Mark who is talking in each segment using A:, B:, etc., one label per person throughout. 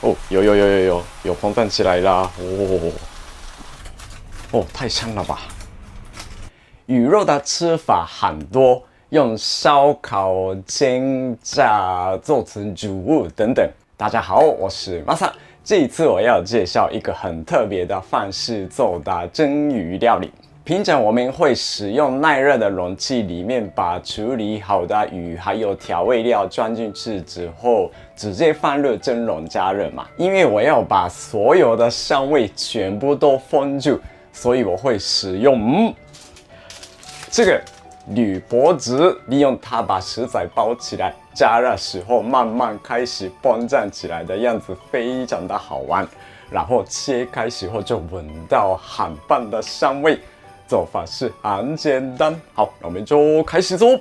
A: 哦，有风扇起来啦！哦哦，太香了吧！鱼肉的吃法很多，用烧烤、煎炸、做成煮物等等。大家好，我是 Masa。这一次我要介绍一个很特别的方式做的蒸鱼料理。平常我们会使用耐热的容器里面把处理好的鱼还有调味料装进去之后，直接放入蒸笼加热嘛。因为我要把所有的香味全部都封住，所以我会使用这个铝箔纸，利用它把食材包起来，加热时候慢慢开始膨胀起来的样子，非常的好玩。然后切开时候就闻到很棒的香味，做法是很简单。好，那我们就开始做。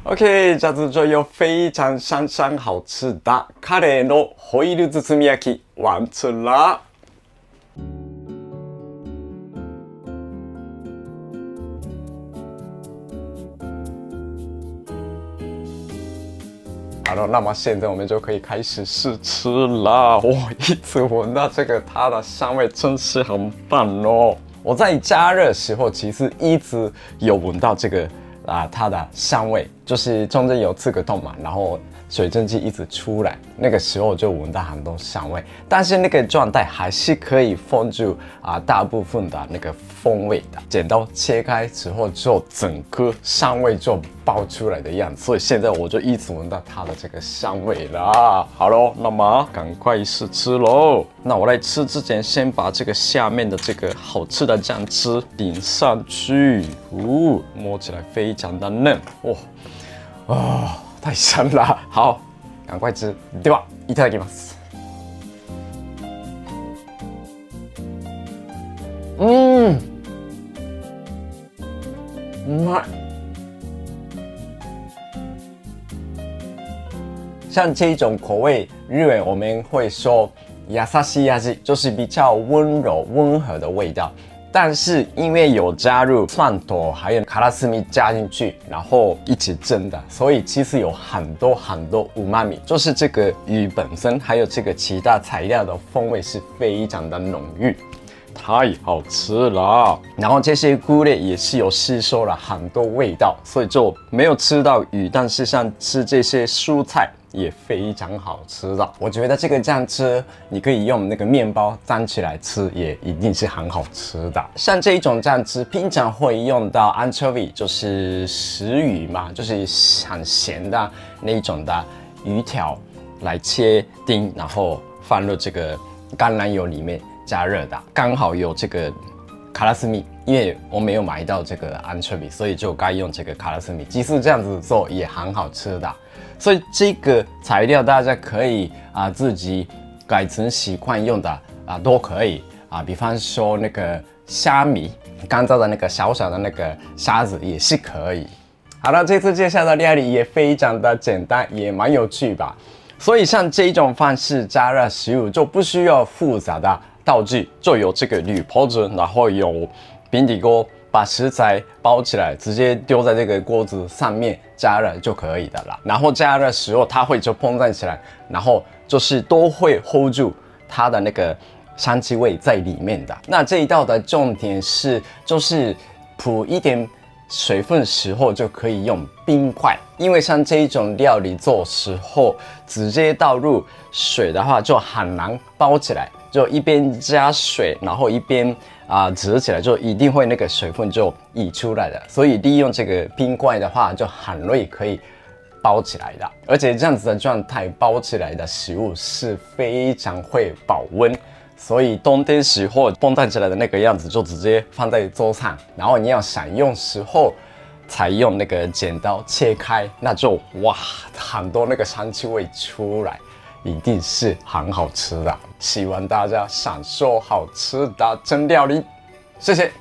A: OK， 这次就有非常好吃的カレーのホイル包み焼き完成了。好了，那么现在我们就可以开始试吃了。我一直闻到这个它的香味，真是很棒哦。我在加热时候其实一直有闻到这个它的香味，就是中间有4个洞嘛，然后水蒸气一直出来，那个时候就闻到很多香味，但是那个状态还是可以封住大部分的那个风味的。剪刀切开之后，就整个香味就爆出来的样子，所以现在我就一直闻到它的这个香味啦。好咯，那么赶快试吃咯。那我来吃之前，先把这个下面的这个好吃的酱汁淋上去，摸起来非常的嫩，太香了。好，赶快吃。ではいただきます。うまい。像这种口味，日文我们会说優しい味，就是比较温柔、温和的味道。但是因为有加入蒜头还有卡拉斯米加进去，然后一起蒸的，所以其实有很多うまみ，就是这个鱼本身还有这个其他材料的风味是非常的浓郁，太好吃了。然后这些菇类也是有吸收了很多味道，所以就没有吃到鱼，但是像吃这些蔬菜也非常好吃的。我觉得这个酱汁你可以用那个面包沾起来吃，也一定是很好吃的。像这一种酱汁平常会用到 anchovy， 就是石鱼嘛，就是很咸的那一种的鱼条，来切丁，然后放入这个橄榄油里面加热的。刚好有这个卡拉斯米，因为我没有买到这个 anchovy， 所以就该用这个卡拉斯米。即使这样子做也很好吃的。所以这个材料大家可以自己改成喜欢用的都可以比方说那个虾米，干燥的那个小小的那个虾子也是可以。好了，这次介绍的料理也非常的简单，也蛮有趣吧。所以像这种方式加热食物就不需要复杂的道具，就有这个铝箔纸，然后有平底锅，把食材包起来，直接丢在这个锅子上面加热就可以的啦。然后加热的时候，它会就膨胀起来，然后就是都会 hold 住它的那个香气味在里面的。那这一道的重点是，就是铺一点水分时候就可以用冰块，因为像这一种料理做时候，直接倒入水的话就很难包起来，就一边加水，然后一边折起来，就一定会那个水分就溢出来的。所以利用这个冰块的话，就很容易可以包起来的。而且这样子的状态包起来的食物是非常会保温。所以冬天时候膨胀起来的那个样子就直接放在桌上，然后你要想用时候才用那个剪刀切开，那就哇，很多那个香气味出来，一定是很好吃的。希望大家享受好吃的蒸料理，谢谢。